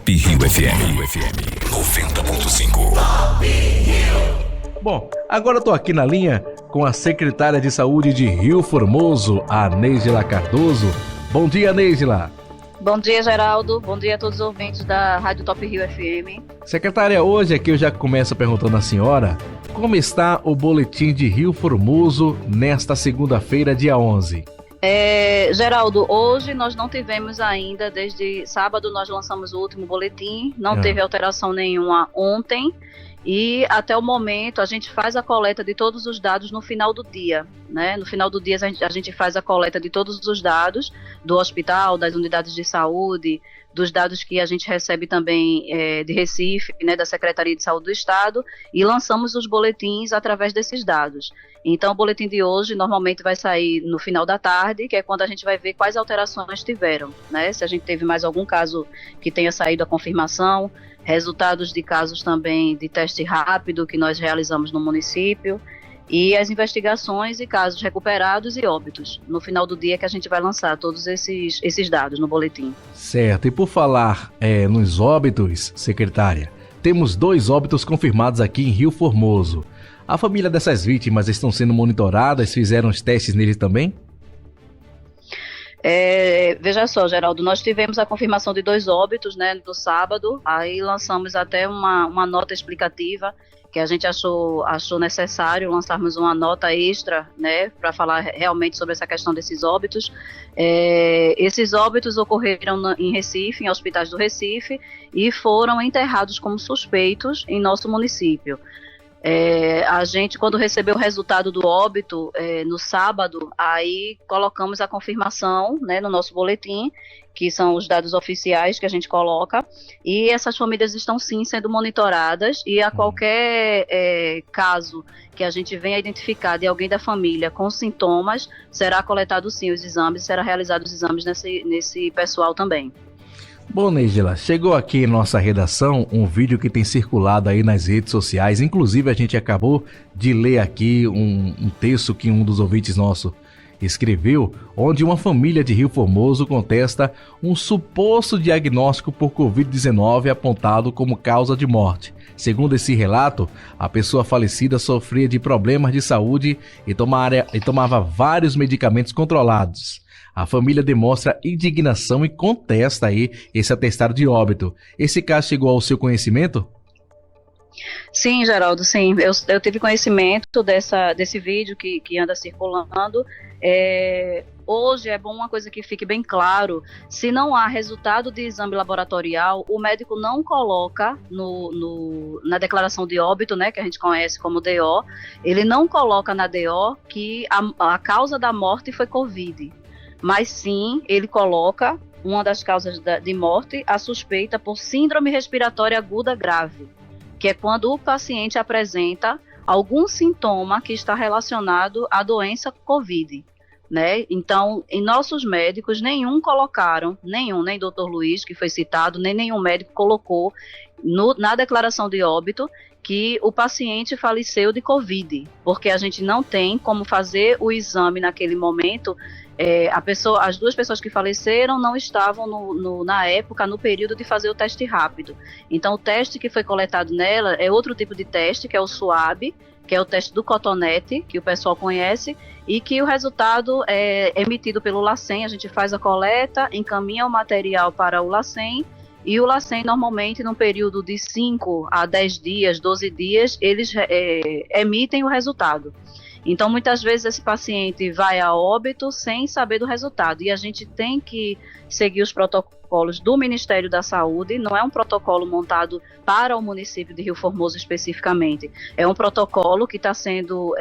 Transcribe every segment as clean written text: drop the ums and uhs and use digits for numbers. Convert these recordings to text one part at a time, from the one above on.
Top Rio FM 90.5. Bom, agora eu tô aqui na linha com a secretária de Saúde de Rio Formoso, a Neidila Cardoso. Bom dia, Neidila. Bom dia, Geraldo. Bom dia a todos os ouvintes da Rádio Top Rio FM. Secretária, hoje aqui eu já começo perguntando à senhora como está o boletim de Rio Formoso nesta segunda-feira, dia 11. Geraldo, hoje nós não tivemos ainda, desde sábado nós lançamos o último boletim, não teve alteração nenhuma ontem. E até o momento a gente faz a coleta de todos os dados no final do dia, né? No final do dia a gente faz a coleta de todos os dados do hospital, das unidades de saúde, dos dados que a gente recebe também de Recife, né, da Secretaria de Saúde do Estado, e lançamos os boletins através desses dados. Então o boletim de hoje normalmente vai sair no final da tarde, que é quando a gente vai ver quais alterações tiveram, né? Se a gente teve mais algum caso que tenha saído a confirmação, resultados de casos também de teste rápido que nós realizamos no município e as investigações e casos recuperados e óbitos. No final do dia que a gente vai lançar todos esses dados no boletim. Certo, e por falar nos óbitos, secretária, temos 2 óbitos confirmados aqui em Rio Formoso. A família dessas vítimas estão sendo monitoradas, fizeram os testes neles também? Veja só, Geraldo, nós tivemos a confirmação de 2 óbitos, né, no sábado, aí lançamos até uma nota explicativa, que a gente achou necessário lançarmos uma nota extra, né, para falar realmente sobre essa questão desses óbitos. Esses óbitos ocorreram em Recife, em hospitais do Recife, e foram enterrados como suspeitos em nosso município. A gente, quando recebeu o resultado do óbito no sábado, aí colocamos a confirmação, né, no nosso boletim, que são os dados oficiais que a gente coloca, e essas famílias estão sim sendo monitoradas, e a qualquer caso que a gente venha identificar de alguém da família com sintomas, será coletado sim os exames, será realizados os exames nesse pessoal também. Bom, Neidila, chegou aqui em nossa redação um vídeo que tem circulado aí nas redes sociais. Inclusive, a gente acabou de ler aqui um texto que um dos ouvintes nossos escreveu, onde uma família de Rio Formoso contesta um suposto diagnóstico por Covid-19 apontado como causa de morte. Segundo esse relato, a pessoa falecida sofria de problemas de saúde e tomava vários medicamentos controlados. A família demonstra indignação e contesta aí esse atestado de óbito. Esse caso chegou ao seu conhecimento? Sim, Geraldo, sim. Eu tive conhecimento desse vídeo que anda circulando. Hoje é bom uma coisa que fique bem claro: se não há resultado de exame laboratorial, o médico não coloca na declaração de óbito, né, que a gente conhece como DO, ele não coloca na DO que a causa da morte foi Covid. Mas sim, ele coloca uma das causas de morte, a suspeita por síndrome respiratória aguda grave, que é quando o paciente apresenta algum sintoma que está relacionado à doença COVID, né? Então, em nossos médicos, nenhum colocaram, nem Dr. Luiz, que foi citado, nem nenhum médico colocou na declaração de óbito que o paciente faleceu de COVID, porque a gente não tem como fazer o exame naquele momento. As 2 pessoas que faleceram não estavam na época, no período de fazer o teste rápido. Então o teste que foi coletado nela é outro tipo de teste, que é o SUAB, que é o teste do cotonete, que o pessoal conhece, e que o resultado é emitido pelo LACEN. A gente faz a coleta, encaminha o material para o LACEN, e o LACEN normalmente num período de 5 a 10 dias, 12 dias, eles emitem o resultado. Então, muitas vezes esse paciente vai a óbito sem saber do resultado, e a gente tem que seguir os protocolos do Ministério da Saúde. Não é um protocolo montado para o município de Rio Formoso especificamente, é um protocolo que está sendo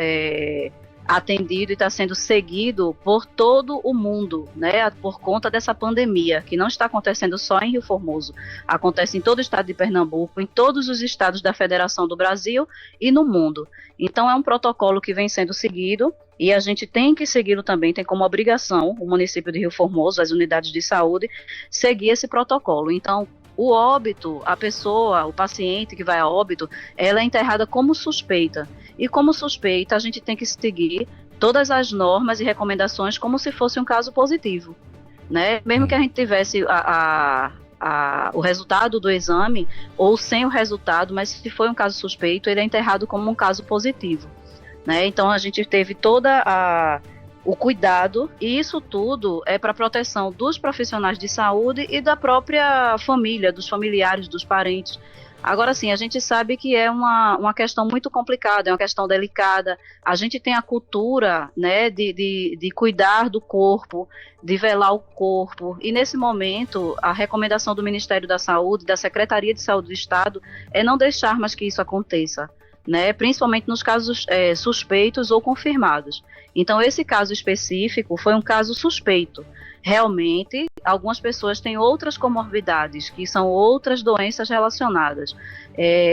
atendido e está sendo seguido por todo o mundo, né, por conta dessa pandemia, que não está acontecendo só em Rio Formoso, acontece em todo o estado de Pernambuco, em todos os estados da Federação do Brasil e no mundo. Então é um protocolo que vem sendo seguido, e a gente tem que segui-lo também, tem como obrigação o município de Rio Formoso, as unidades de saúde, seguir esse protocolo. Então, o óbito, a pessoa, o paciente que vai a óbito, ela é enterrada como suspeita. E como suspeita, a gente tem que seguir todas as normas e recomendações como se fosse um caso positivo, né? Mesmo que a gente tivesse o resultado do exame, ou sem o resultado, mas se foi um caso suspeito, ele é enterrado como um caso positivo, né? Então a gente teve o cuidado, e isso tudo é para proteção dos profissionais de saúde e da própria família, dos familiares, dos parentes. Agora sim, a gente sabe que é uma questão muito complicada, é uma questão delicada. A gente tem a cultura, né, de cuidar do corpo, de velar o corpo, e nesse momento a recomendação do Ministério da Saúde, da Secretaria de Saúde do Estado, é não deixar mais que isso aconteça, né, principalmente nos casos suspeitos ou confirmados. Então esse caso específico foi um caso suspeito. Realmente, algumas pessoas têm outras comorbidades, que são outras doenças relacionadas.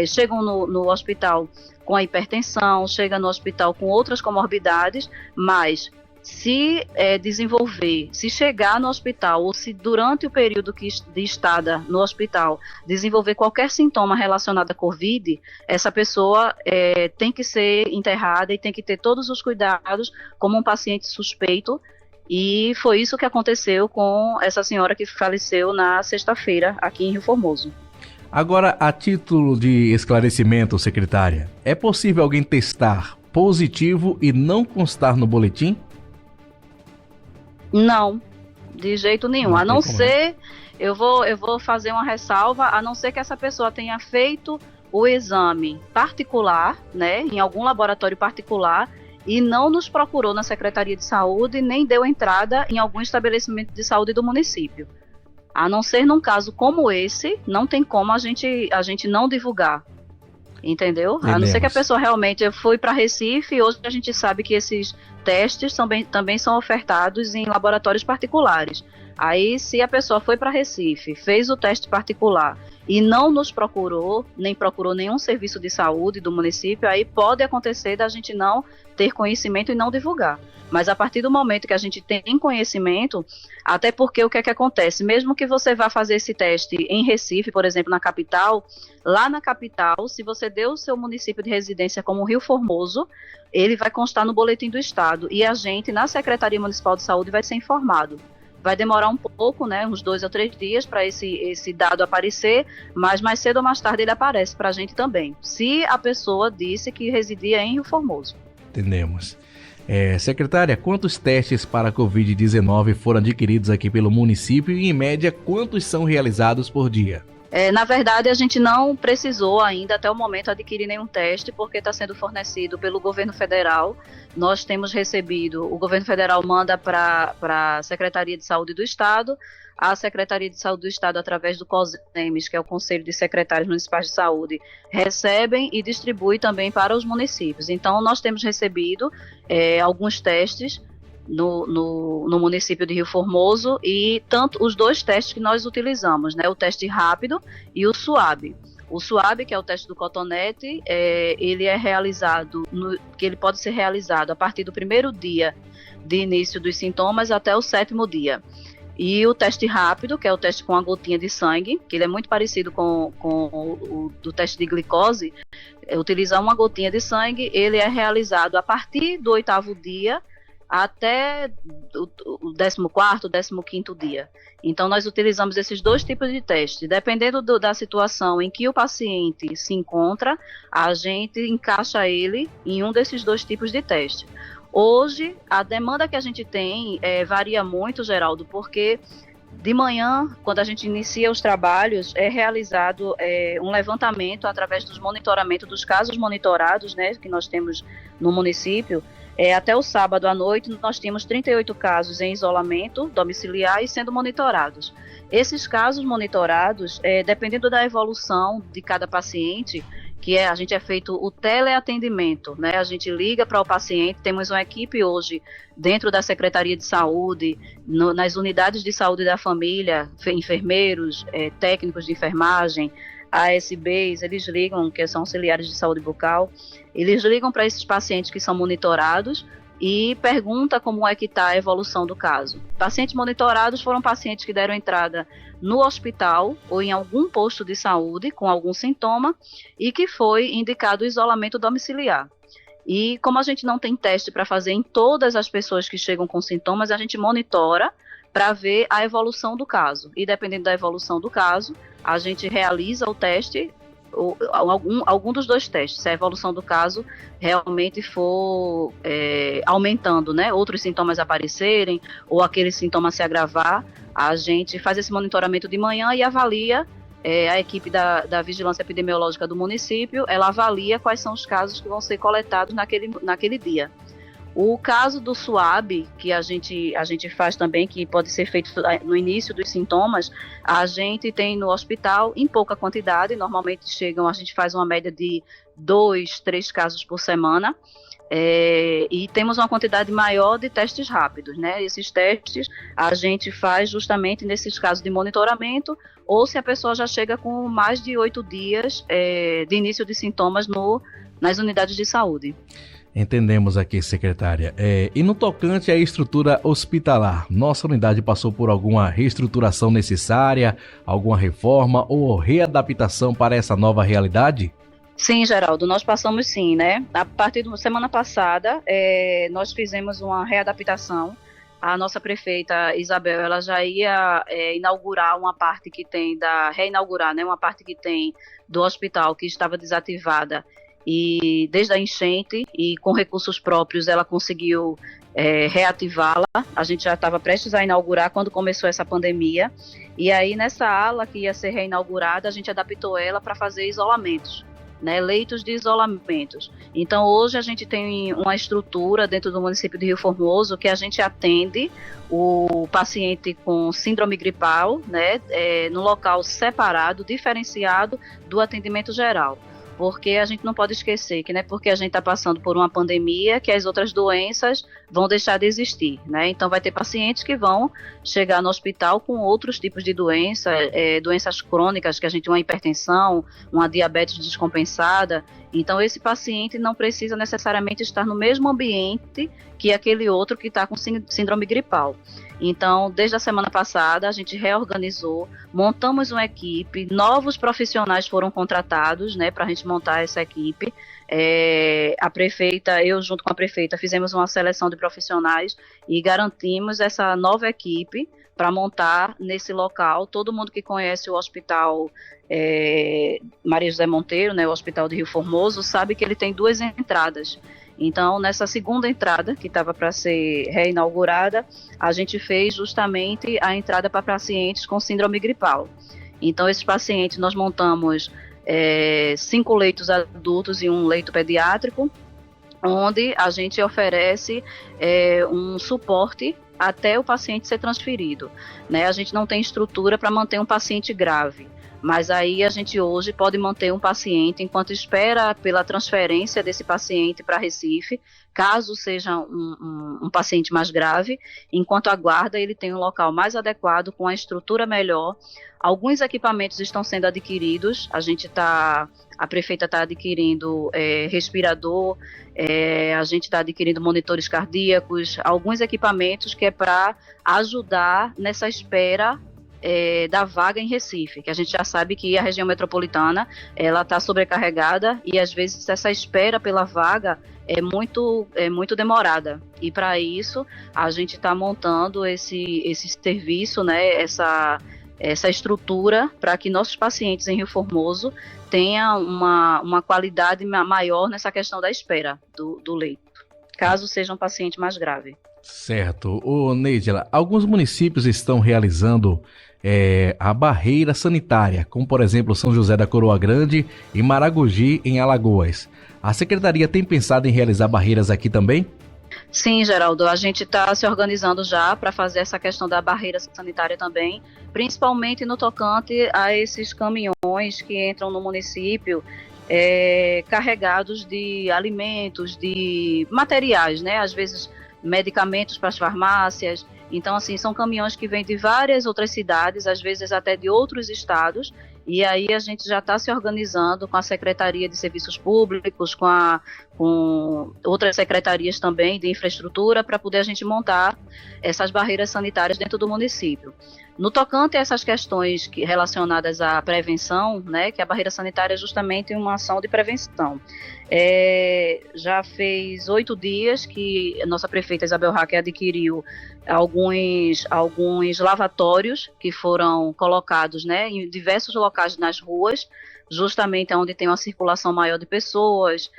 Chegam no hospital com a hipertensão, chegam no hospital com outras comorbidades, mas se desenvolver, se chegar no hospital, ou se durante o período de estada no hospital desenvolver qualquer sintoma relacionado à Covid, essa pessoa tem que ser internada e tem que ter todos os cuidados como um paciente suspeito. E foi isso que aconteceu com essa senhora que faleceu na sexta-feira aqui em Rio Formoso. Agora, a título de esclarecimento, secretária, é possível alguém testar positivo e não constar no boletim? Não, de jeito nenhum. A não ser, eu vou fazer uma ressalva, a não ser que essa pessoa tenha feito o exame particular, né, em algum laboratório particular, e não nos procurou na Secretaria de Saúde, nem deu entrada em algum estabelecimento de saúde do município. A não ser num caso como esse, não tem como a gente não divulgar, entendeu? A não ser que a pessoa realmente foi para Recife, e hoje a gente sabe que esses testes também são ofertados em laboratórios particulares. Aí, se a pessoa foi para Recife, fez o teste particular e não nos procurou, nem procurou nenhum serviço de saúde do município, aí pode acontecer da gente não ter conhecimento e não divulgar. Mas a partir do momento que a gente tem conhecimento, até porque o que é que acontece? Mesmo que você vá fazer esse teste em Recife, por exemplo, na capital, lá na capital, se você deu o seu município de residência como Rio Formoso, ele vai constar no boletim do estado, e a gente, na Secretaria Municipal de Saúde, vai ser informado. Vai demorar um pouco, né, uns 2 ou 3 dias para esse dado aparecer, mas mais cedo ou mais tarde ele aparece para a gente também, se a pessoa disse que residia em Rio Formoso. Entendemos. Secretária, quantos testes para a Covid-19 foram adquiridos aqui pelo município e, em média, quantos são realizados por dia? Na verdade, a gente não precisou ainda, até o momento, adquirir nenhum teste, porque está sendo fornecido pelo governo federal. Nós temos recebido, o governo federal manda para a Secretaria de Saúde do Estado, a Secretaria de Saúde do Estado, através do COSEMES, que é o Conselho de Secretários Municipais de Saúde, recebem e distribui também para os municípios. Então, nós temos recebido alguns testes no município de Rio Formoso, e tanto os 2 testes que nós utilizamos, né, o teste rápido e o SUAB. O SUAB, que é o teste do cotonete, ele é realizado, que ele pode ser realizado a partir do 1º dia de início dos sintomas até o 7º dia. E o teste rápido, que é o teste com a gotinha de sangue, que ele é muito parecido com o do teste de glicose, utiliza uma gotinha de sangue, ele é realizado a partir do 8º dia até o 14º, 15º dia. Então nós utilizamos esses 2 tipos de teste. Dependendo da situação em que o paciente se encontra, a gente encaixa ele em um desses 2 tipos de teste. Hoje, a demanda que a gente tem varia muito, Geraldo, porque de manhã, quando a gente inicia os trabalhos, é realizado um levantamento através dos monitoramentos dos casos monitorados, né, que nós temos no município. Até o sábado à noite, nós tínhamos 38 casos em isolamento domiciliar e sendo monitorados. Esses casos monitorados, dependendo da evolução de cada paciente, a gente é feito o teleatendimento, né? A gente liga para o paciente, temos uma equipe hoje dentro da Secretaria de Saúde, nas unidades de saúde da família, enfermeiros, técnicos de enfermagem, ASBs, eles ligam, que são auxiliares de saúde bucal, eles ligam para esses pacientes que são monitorados e pergunta como é que está a evolução do caso. Pacientes monitorados foram pacientes que deram entrada no hospital ou em algum posto de saúde com algum sintoma e que foi indicado isolamento domiciliar. E como a gente não tem teste para fazer em todas as pessoas que chegam com sintomas, a gente monitora para ver a evolução do caso. E dependendo da evolução do caso, a gente realiza o teste, ou algum dos dois testes, se a evolução do caso realmente for aumentando, né, outros sintomas aparecerem, ou aquele sintoma se agravar, a gente faz esse monitoramento de manhã e avalia, a equipe da Vigilância Epidemiológica do município, ela avalia quais são os casos que vão ser coletados naquele dia. O caso do SWAB, que a gente faz também, que pode ser feito no início dos sintomas, a gente tem no hospital em pouca quantidade, normalmente a gente faz uma média de 2, 3 casos por semana, e temos uma quantidade maior de testes rápidos, né? Esses testes a gente faz justamente nesses casos de monitoramento, ou se a pessoa já chega com mais de 8 dias de início de sintomas nas unidades de saúde. Entendemos aqui, secretária. E no tocante à estrutura hospitalar, nossa unidade passou por alguma reestruturação necessária, alguma reforma ou readaptação para essa nova realidade? Sim, Geraldo, nós passamos sim, né? A partir da semana passada, nós fizemos uma readaptação. A nossa prefeita Isabel, ela já ia inaugurar uma parte que tem reinaugurar, né? Uma parte que tem do hospital que estava desativada, e desde a enchente, e com recursos próprios ela conseguiu reativá-la. A gente já estava prestes a inaugurar quando começou essa pandemia, e aí nessa ala que ia ser reinaugurada, a gente adaptou ela para fazer isolamentos, né, leitos de isolamentos. Então hoje a gente tem uma estrutura dentro do município de Rio Formoso que a gente atende o paciente com síndrome gripal, né, no local separado, diferenciado do atendimento geral. Porque a gente não pode esquecer que não é porque a gente está passando por uma pandemia que as outras doenças vão deixar de existir, né? Então vai ter pacientes que vão chegar no hospital com outros tipos de doenças crônicas, que a gente tem uma hipertensão, uma diabetes descompensada. Então esse paciente não precisa necessariamente estar no mesmo ambiente que aquele outro que está com síndrome gripal. Então, desde a semana passada, a gente reorganizou, montamos uma equipe, novos profissionais foram contratados, né, para a gente montar essa equipe. A prefeita, eu junto com a prefeita, fizemos uma seleção de profissionais e garantimos essa nova equipe para montar nesse local. Todo mundo que conhece o hospital Maria José Monteiro, né, o hospital de Rio Formoso, sabe que ele tem 2 entradas. Então, nessa segunda entrada, que estava para ser reinaugurada, a gente fez justamente a entrada para pacientes com síndrome gripal. Então, esses pacientes, nós montamos 5 leitos adultos e 1 leito pediátrico, onde a gente oferece um suporte até o paciente ser transferido, né? A gente não tem estrutura para manter um paciente grave, mas aí a gente hoje pode manter um paciente enquanto espera pela transferência desse paciente para Recife, caso seja um paciente mais grave, enquanto aguarda ele tem um local mais adequado, com a estrutura melhor. Alguns equipamentos estão sendo adquiridos, a prefeita está adquirindo respirador, a gente está adquirindo monitores cardíacos, alguns equipamentos que é para ajudar nessa espera da vaga em Recife, que a gente já sabe que a região metropolitana ela está sobrecarregada e às vezes essa espera pela vaga é muito demorada, e para isso a gente está montando esse serviço, né, essa estrutura para que nossos pacientes em Rio Formoso tenham uma qualidade maior nessa questão da espera do leito, caso seja um paciente mais grave. Certo. Neidila, alguns municípios estão realizando a barreira sanitária, como por exemplo São José da Coroa Grande e Maragogi, em Alagoas. A Secretaria tem pensado em realizar barreiras aqui também? Sim, Geraldo, a gente está se organizando já para fazer essa questão da barreira sanitária também, principalmente no tocante a esses caminhões que entram no município carregados de alimentos, de materiais, né? Às vezes medicamentos para as farmácias. Então, assim, são caminhões que vêm de várias outras cidades, às vezes até de outros estados, e aí a gente já está se organizando com a Secretaria de Serviços Públicos, com outras secretarias também de infraestrutura, para poder a gente montar essas barreiras sanitárias dentro do município. No tocante a essas questões relacionadas à prevenção, né, que a barreira sanitária é justamente uma ação de prevenção. Já fez 8 dias que a nossa prefeita Isabel Hacker adquiriu alguns lavatórios que foram colocados, né, em diversos locais nas ruas, justamente onde tem uma circulação maior de pessoas,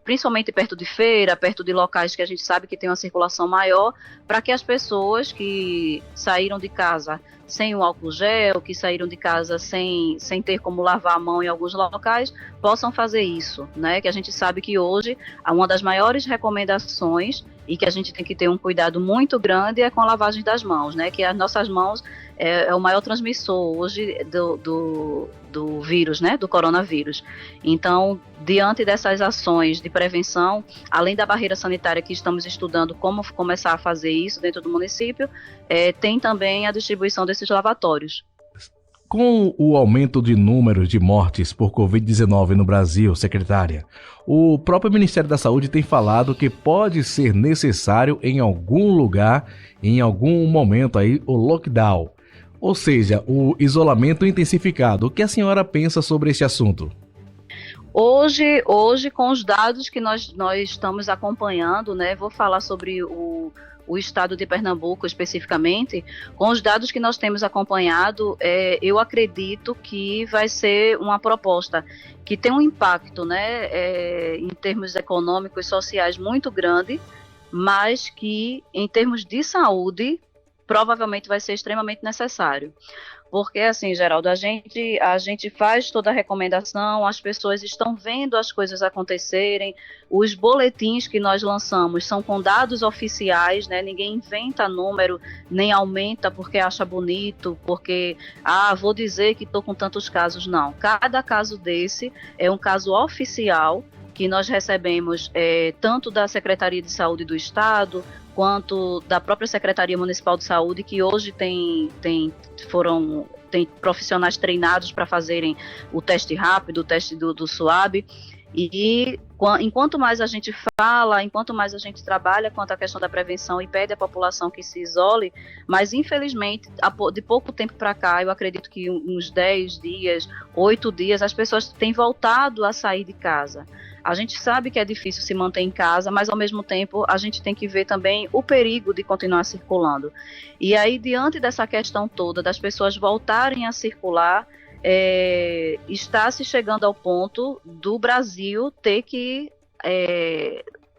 principalmente perto de feira, perto de locais que a gente sabe que tem uma circulação maior, para que as pessoas que saíram de casa sem o álcool gel, que saíram de casa sem ter como lavar a mão em alguns locais, possam fazer isso, né? Que a gente sabe que hoje uma das maiores recomendações e que a gente tem que ter um cuidado muito grande é com a lavagem das mãos, né? Que as nossas mãos é o maior transmissor hoje do vírus, né? Do coronavírus. Então, diante dessas ações de prevenção, além da barreira sanitária que estamos estudando como começar a fazer isso dentro do município, tem também a distribuição desses lavatórios. Com o aumento de números de mortes por Covid-19 no Brasil, secretária, o próprio Ministério da Saúde tem falado que pode ser necessário em algum lugar, em algum momento aí, o lockdown, ou seja, o isolamento intensificado. O que a senhora pensa sobre este assunto? Hoje, com os dados que nós estamos acompanhando, né, vou falar sobre o estado de Pernambuco especificamente, com os dados que nós temos acompanhado, eu acredito que vai ser uma proposta que tem um impacto, né, em termos econômicos e sociais muito grande, mas que em termos de saúde provavelmente vai ser extremamente necessário. Porque, assim, Geraldo, a gente faz toda a recomendação, as pessoas estão vendo as coisas acontecerem, os boletins que nós lançamos são com dados oficiais, né? Ninguém inventa número, nem aumenta porque acha bonito, porque, vou dizer que estou com tantos casos. Não, cada caso desse é um caso oficial que nós recebemos tanto da Secretaria de Saúde do Estado, quanto da própria Secretaria Municipal de Saúde, que hoje tem profissionais treinados para fazerem o teste rápido, o teste do SWAB, e enquanto mais a gente fala, enquanto mais a gente trabalha quanto à questão da prevenção e pede à população que se isole, mas infelizmente, de pouco tempo para cá, eu acredito que uns 10 dias, 8 dias, as pessoas têm voltado a sair de casa. A gente sabe que é difícil se manter em casa, mas ao mesmo tempo a gente tem que ver também o perigo de continuar circulando. E aí, diante dessa questão toda das pessoas voltarem a circular, está se chegando ao ponto do Brasil ter que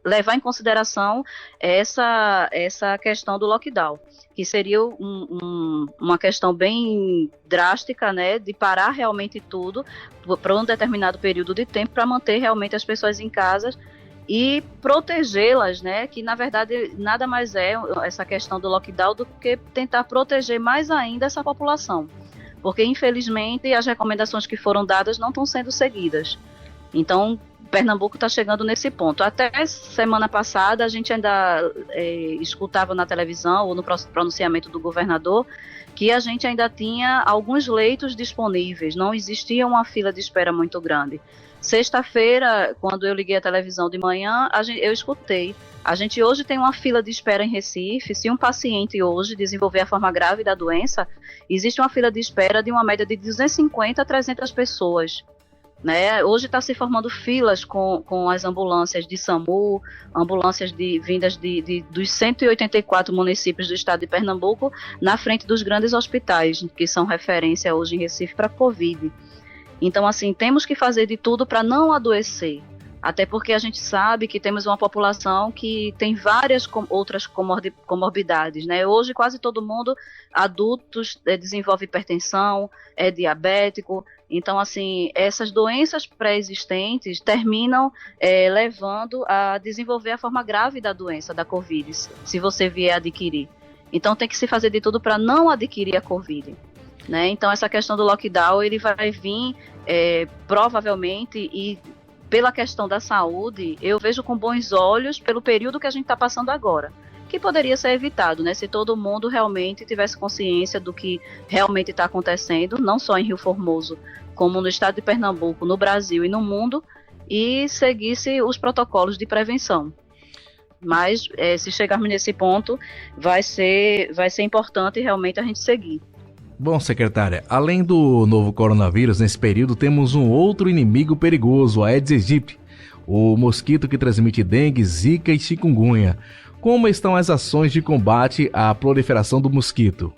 levar em consideração essa questão do lockdown, que seria uma questão bem drástica, né, de parar realmente tudo por um determinado período de tempo para manter realmente as pessoas em casa e protegê-las, né, que na verdade nada mais é essa questão do lockdown do que tentar proteger mais ainda essa população, porque infelizmente as recomendações que foram dadas não estão sendo seguidas. Então, Pernambuco está chegando nesse ponto. Até semana passada, a gente ainda escutava na televisão ou no pronunciamento do governador que a gente ainda tinha alguns leitos disponíveis, não existia uma fila de espera muito grande. Sexta-feira, quando eu liguei a televisão de manhã, eu escutei. A gente hoje tem uma fila de espera em Recife. Se um paciente hoje desenvolver a forma grave da doença, existe uma fila de espera de uma média de 250 a 300 pessoas. Né? Hoje está se formando filas com as ambulâncias de SAMU, ambulâncias vindas dos 184 municípios do estado de Pernambuco, na frente dos grandes hospitais, que são referência hoje em Recife para Covid. Então, assim, temos que fazer de tudo para não adoecer, até porque a gente sabe que temos uma população que tem várias outras comorbidades, né? Hoje quase todo mundo, adultos, desenvolve hipertensão, é diabético. Então, assim, essas doenças pré-existentes terminam levando a desenvolver a forma grave da doença, da Covid, se você vier adquirir. Então, tem que se fazer de tudo para não adquirir a Covid. Né? Então, essa questão do lockdown, ele vai vir provavelmente, e pela questão da saúde, eu vejo com bons olhos pelo período que a gente está passando agora, que poderia ser evitado, né? Se todo mundo realmente tivesse consciência do que realmente está acontecendo, não só em Rio Formoso, como no estado de Pernambuco, no Brasil e no mundo, e seguisse os protocolos de prevenção. Mas se chegarmos nesse ponto, vai ser importante realmente a gente seguir. Bom, secretária, além do novo coronavírus, nesse período temos um outro inimigo perigoso, a Aedes aegypti, o mosquito que transmite dengue, zika e chikungunya. Como estão as ações de combate à proliferação do mosquito?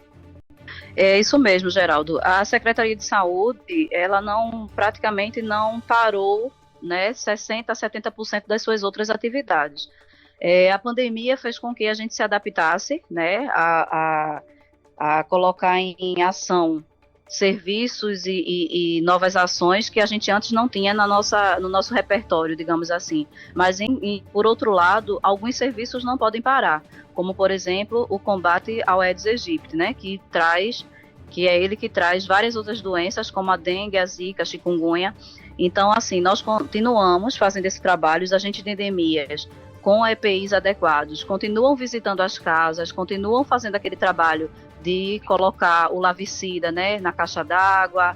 É isso mesmo, Geraldo. A Secretaria de Saúde, ela praticamente não parou, né, 60% a 70% das suas outras atividades. A pandemia fez com que a gente se adaptasse, né, a colocar em ação serviços e novas ações que a gente antes não tinha no nosso repertório, digamos assim. Mas, por outro lado, alguns serviços não podem parar, como, por exemplo, o combate ao Aedes aegypti, né, que é ele que traz várias outras doenças, como a dengue, a zika, a chikungunya. Então, assim, nós continuamos fazendo esse trabalho, os agentes de endemias com EPIs adequados, continuam visitando as casas, continuam fazendo aquele trabalho de colocar o larvicida, né, na caixa d'água.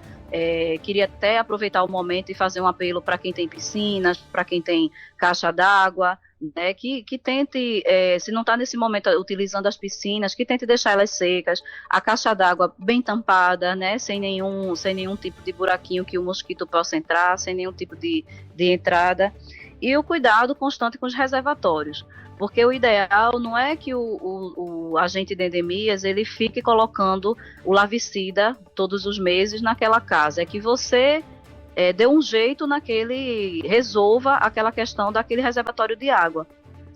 Queria até aproveitar o momento e fazer um apelo para quem tem piscinas, para quem tem caixa d'água, né, que tente, se não está nesse momento utilizando as piscinas, que tente deixar elas secas, a caixa d'água bem tampada, né, sem nenhum tipo de buraquinho que o mosquito possa entrar, sem nenhum tipo de entrada. E o cuidado constante com os reservatórios, porque o ideal não é que o agente de endemias ele fique colocando o larvicida todos os meses naquela casa, é que você dê um jeito resolva aquela questão daquele reservatório de água,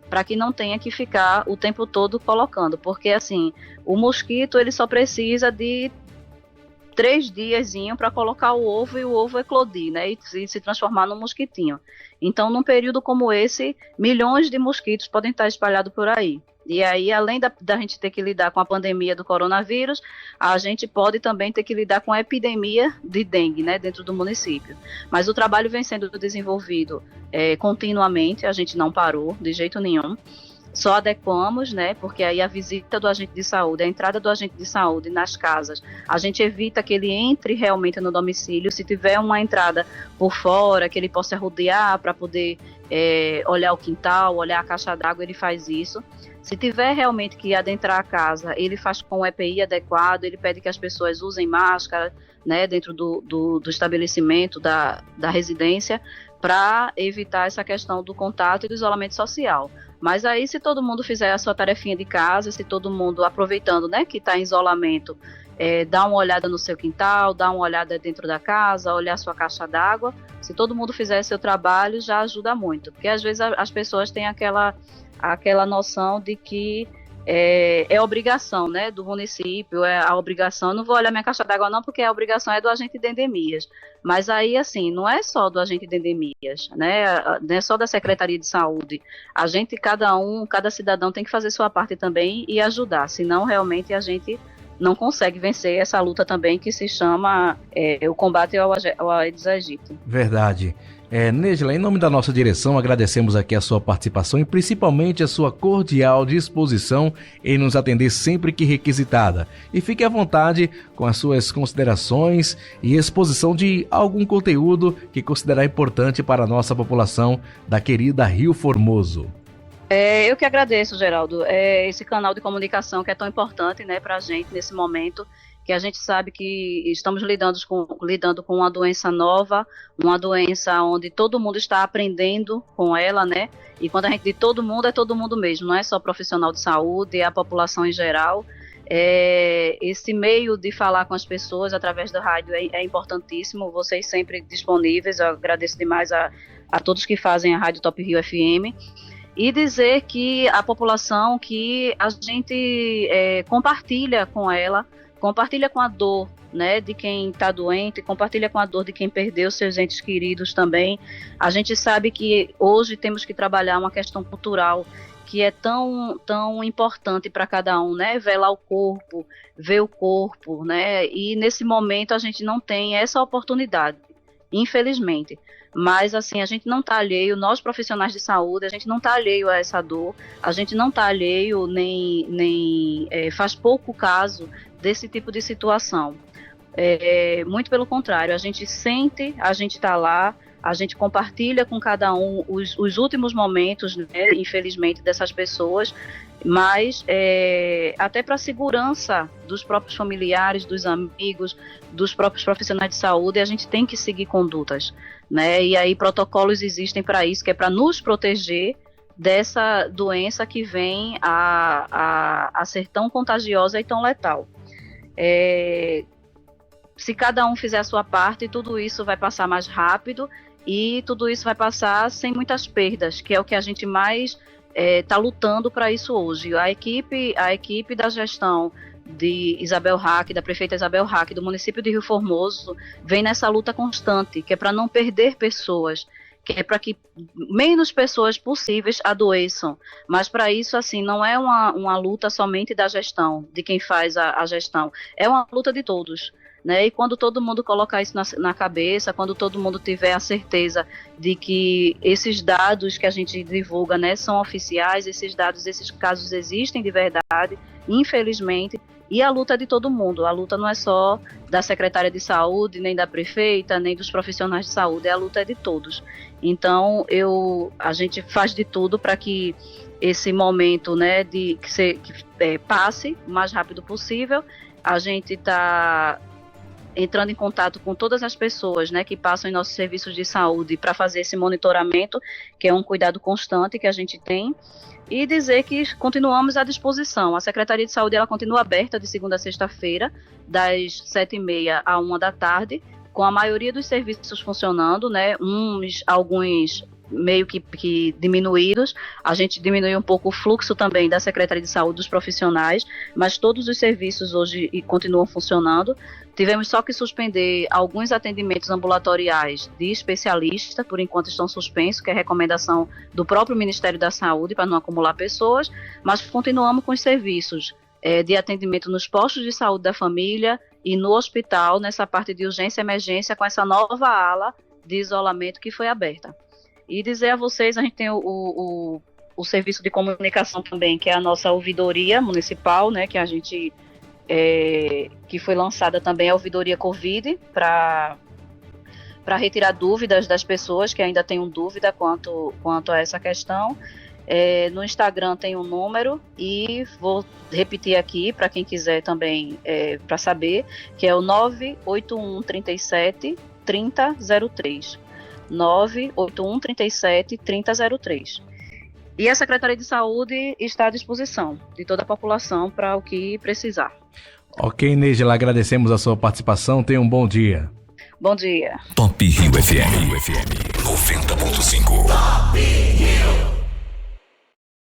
para que não tenha que ficar o tempo todo colocando, porque assim, o mosquito ele só precisa de 3 dias para colocar o ovo e o ovo eclodir, né, e se transformar num mosquitinho. Então, num período como esse, milhões de mosquitos podem estar espalhados por aí. E aí, além da gente ter que lidar com a pandemia do coronavírus, a gente pode também ter que lidar com a epidemia de dengue, né, dentro do município. Mas o trabalho vem sendo desenvolvido continuamente, a gente não parou de jeito nenhum. Só adequamos, né, porque aí a visita do agente de saúde, a entrada do agente de saúde nas casas, a gente evita que ele entre realmente no domicílio. Se tiver uma entrada por fora, que ele possa rodear para poder olhar o quintal, olhar a caixa d'água, ele faz isso. Se tiver realmente que adentrar a casa, ele faz com o EPI adequado, ele pede que as pessoas usem máscara, né, dentro do estabelecimento, da residência, para evitar essa questão do contato e do isolamento social. Mas aí, se todo mundo fizer a sua tarefinha de casa, se todo mundo aproveitando, né, que está em isolamento, dá uma olhada no seu quintal, dá uma olhada dentro da casa, olhar a sua caixa d'água, se todo mundo fizer seu trabalho, já ajuda muito. Porque às vezes as pessoas têm aquela noção de que é obrigação, né, do município, a obrigação, não vou olhar minha caixa d'água não, porque a obrigação é do agente de endemias. Mas aí, assim, não é só do agente de endemias, né, não é só da Secretaria de Saúde. A gente, cada cidadão tem que fazer sua parte também e ajudar, senão realmente a gente não consegue vencer essa luta também que se chama o combate ao Aedes aegypti. Verdade. Neisla, em nome da nossa direção, agradecemos aqui a sua participação e principalmente a sua cordial disposição em nos atender sempre que requisitada. E fique à vontade com as suas considerações e exposição de algum conteúdo que considerar importante para a nossa população da querida Rio Formoso. Eu que agradeço, Geraldo, esse canal de comunicação que é tão importante, né, para a gente nesse momento, que a gente sabe que estamos lidando com uma doença nova, uma doença onde todo mundo está aprendendo com ela, né? E quando a gente diz todo mundo, é todo mundo mesmo, não é só profissional de saúde, é a população em geral. Esse meio de falar com as pessoas através do rádio é importantíssimo, vocês sempre disponíveis, eu agradeço demais a todos que fazem a Rádio Top Rio FM. E dizer que a população, que a gente compartilha com ela, compartilha com a dor, né, de quem está doente, compartilha com a dor de quem perdeu seus entes queridos também. A gente sabe que hoje temos que trabalhar uma questão cultural que é tão, tão importante para cada um, né, velar o corpo, ver o corpo, né, e nesse momento a gente não tem essa oportunidade, infelizmente. Mas, assim, a gente não está alheio, nós profissionais de saúde, a gente não está alheio a essa dor, a gente não está alheio nem faz pouco caso desse tipo de situação. Muito pelo contrário, a gente sente, a gente está lá, a gente compartilha com cada um os últimos momentos, né, infelizmente, dessas pessoas, mas até para a segurança dos próprios familiares, dos amigos, dos próprios profissionais de saúde, a gente tem que seguir condutas, né? E aí protocolos existem para isso, que é para nos proteger dessa doença que vem a ser tão contagiosa e tão letal. Se cada um fizer a sua parte, tudo isso vai passar mais rápido e tudo isso vai passar sem muitas perdas, que é o que a gente mais está lutando para isso hoje. A equipe da gestão de Isabel Hack, da prefeita Isabel Hack, do município de Rio Formoso, vem nessa luta constante, que é para não perder pessoas, que é para que menos pessoas possíveis adoeçam. Mas para isso, assim, não é uma luta somente da gestão, de quem faz a gestão, é uma luta de todos. Né? E quando todo mundo colocar isso na cabeça, quando todo mundo tiver a certeza de que esses dados que a gente divulga, né, são oficiais, esses dados, esses casos existem de verdade, infelizmente, e a luta é de todo mundo. A luta não é só da secretária de saúde, nem da prefeita, nem dos profissionais de saúde, a luta é de todos. Então, a gente faz de tudo para que esse momento, né, que passe o mais rápido possível. A gente está entrando em contato com todas as pessoas, né, que passam em nossos serviços de saúde para fazer esse monitoramento, que é um cuidado constante que a gente tem, e dizer que continuamos à disposição. A Secretaria de Saúde ela continua aberta de segunda a sexta-feira, das 7h30 à 1 da tarde, com a maioria dos serviços funcionando, né, alguns meio que diminuídos. A gente diminuiu um pouco o fluxo também da Secretaria de Saúde dos profissionais, mas todos os serviços hoje continuam funcionando. Tivemos só que suspender alguns atendimentos ambulatoriais de especialista, por enquanto estão suspensos, que é recomendação do próprio Ministério da Saúde para não acumular pessoas, mas continuamos com os serviços de atendimento nos postos de saúde da família e no hospital, nessa parte de urgência e emergência, com essa nova ala de isolamento que foi aberta. E dizer a vocês, a gente tem o serviço de comunicação também, que é a nossa ouvidoria municipal, né, que a gente que foi lançada também a ouvidoria Covid para retirar dúvidas das pessoas que ainda tenham dúvida quanto a essa questão. No Instagram tem um número e vou repetir aqui para quem quiser também para saber, que é o 981 37 3003. 981 37 3003. E a Secretaria de Saúde está à disposição de toda a população para o que precisar. Ok, Neigela, agradecemos a sua participação. Tenha um bom dia. Bom dia. Top Rio FM 90.5. Top Rio.